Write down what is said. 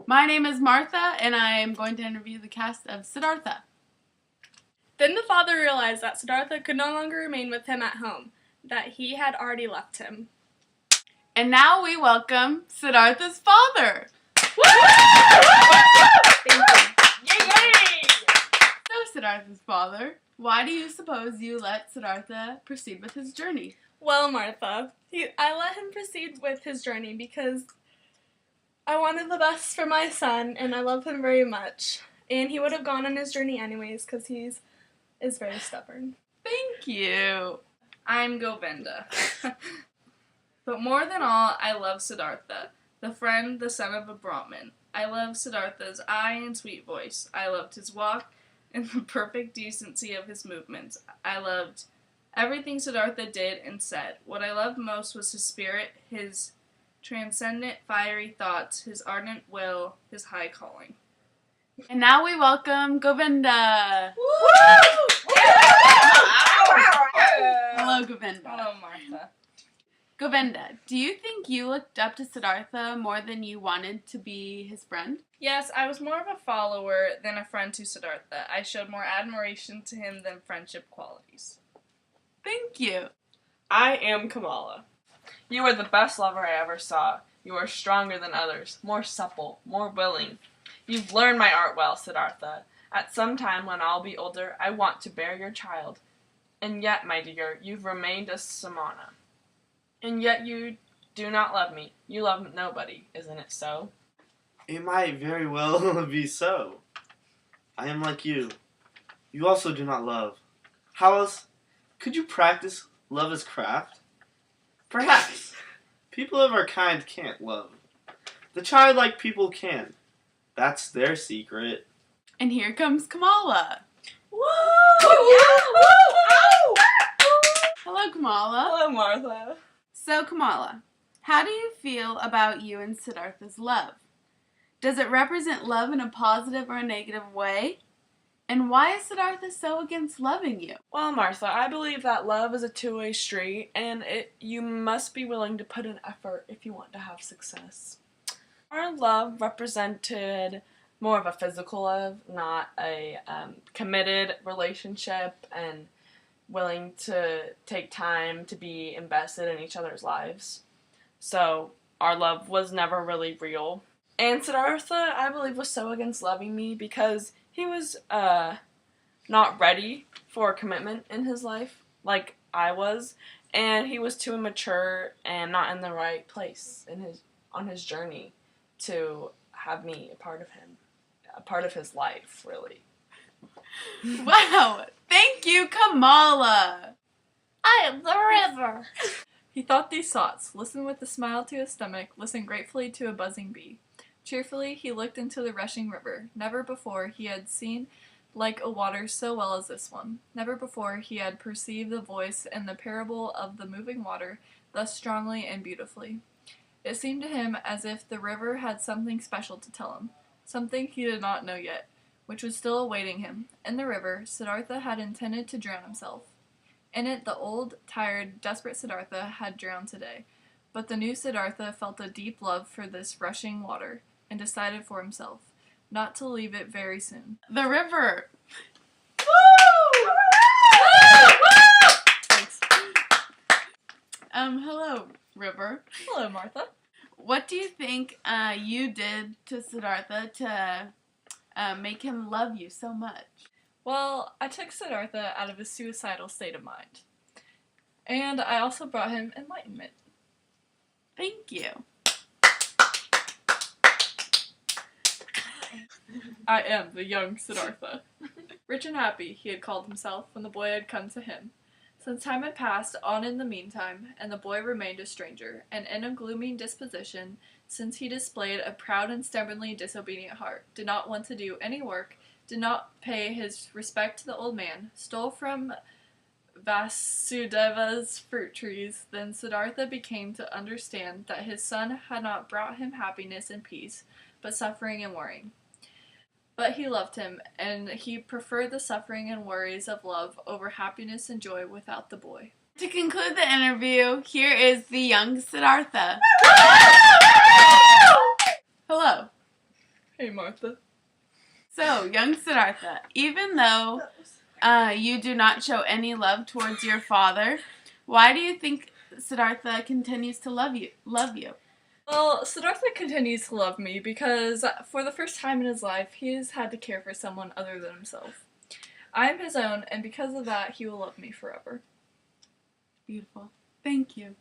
My name is Martha, and I am going to interview the cast of Siddhartha. Then the father realized that Siddhartha could no longer remain with him at home, that he had already left him. And now we welcome Siddhartha's father. Thank you. Yay! So, Siddhartha's father, why do you suppose you let Siddhartha proceed with his journey? Well, Martha, I let him proceed with his journey because I wanted the best for my son, and I love him very much. And he would have gone on his journey anyways because he is very stubborn. Thank you. I'm Govinda. But more than all, I love Siddhartha, the friend, the son of a Brahmin. I love Siddhartha's eye and sweet voice. I loved his walk and the perfect decency of his movements. I loved everything Siddhartha did and said. What I loved most was his spirit, his transcendent, fiery thoughts, his ardent will, his high calling. And now we welcome Govinda. Hello, Govinda. Hello, Martha. Govinda, do you think you looked up to Siddhartha more than you wanted to be his friend? Yes, I was more of a follower than a friend to Siddhartha. I showed more admiration to him than friendship qualities. Thank you. I am Kamala. You are the best lover I ever saw. You are stronger than others, more supple, more willing. You've learned my art well, Siddhartha. At some time when I'll be older, I want to bear your child. And yet, my dear, you've remained a samana. And yet you do not love me. You love nobody, isn't it so? It might very well be so. I am like you. You also do not love. How else could you practice love as craft? Perhaps. People of our kind can't love. The childlike people can. That's their secret. And here comes Kamala. Woo! Yeah! Hello, Kamala. Hello, Martha. So, Kamala, how do you feel about you and Siddhartha's love? Does it represent love in a positive or a negative way? And why is Siddhartha so against loving you? Well, Martha, I believe that love is a two-way street, and you must be willing to put in effort if you want to have success. Our love represented more of a physical love, not a committed relationship and willing to take time to be invested in each other's lives. So our love was never really real. And Siddhartha, I believe, was so against loving me because he was not ready for commitment in his life like I was, and he was too immature and not in the right place on his journey to have me a part of his life, really. Wow! Thank you, Kamala! I am the river. He thought these thoughts, listened with a smile to his stomach, listened gratefully to a buzzing bee. Cheerfully he looked into the rushing river. Never before he had seen like a water so well as this one. Never before he had perceived the voice and the parable of the moving water thus strongly and beautifully. It seemed to him as if the river had something special to tell him, something he did not know yet, which was still awaiting him. In the river, Siddhartha had intended to drown himself. In it, the old, tired, desperate Siddhartha had drowned today, but the new Siddhartha felt a deep love for this rushing water, and decided for himself not to leave it very soon. The river! Woo! Thanks. Hello, River. Hello, Martha. What do you think you did to Siddhartha to make him love you so much? Well, I took Siddhartha out of his suicidal state of mind. And I also brought him enlightenment. Thank you. I am the young Siddhartha. Rich and happy, he had called himself when the boy had come to him. Since time had passed on in the meantime, and the boy remained a stranger, and in a gloomy disposition, since he displayed a proud and stubbornly disobedient heart, did not want to do any work, did not pay his respect to the old man, stole from Vasudeva's fruit trees, then Siddhartha became to understand that his son had not brought him happiness and peace, but suffering and worrying. But he loved him, and he preferred the suffering and worries of love over happiness and joy without the boy. To conclude the interview, here is the young Siddhartha. Hello. Hey, Martha. So, young Siddhartha, even though you do not show any love towards your father, why do you think Siddhartha continues to love you? Well, Siddhartha continues to love me because for the first time in his life, he has had to care for someone other than himself. I am his own, and because of that, he will love me forever. Beautiful. Thank you.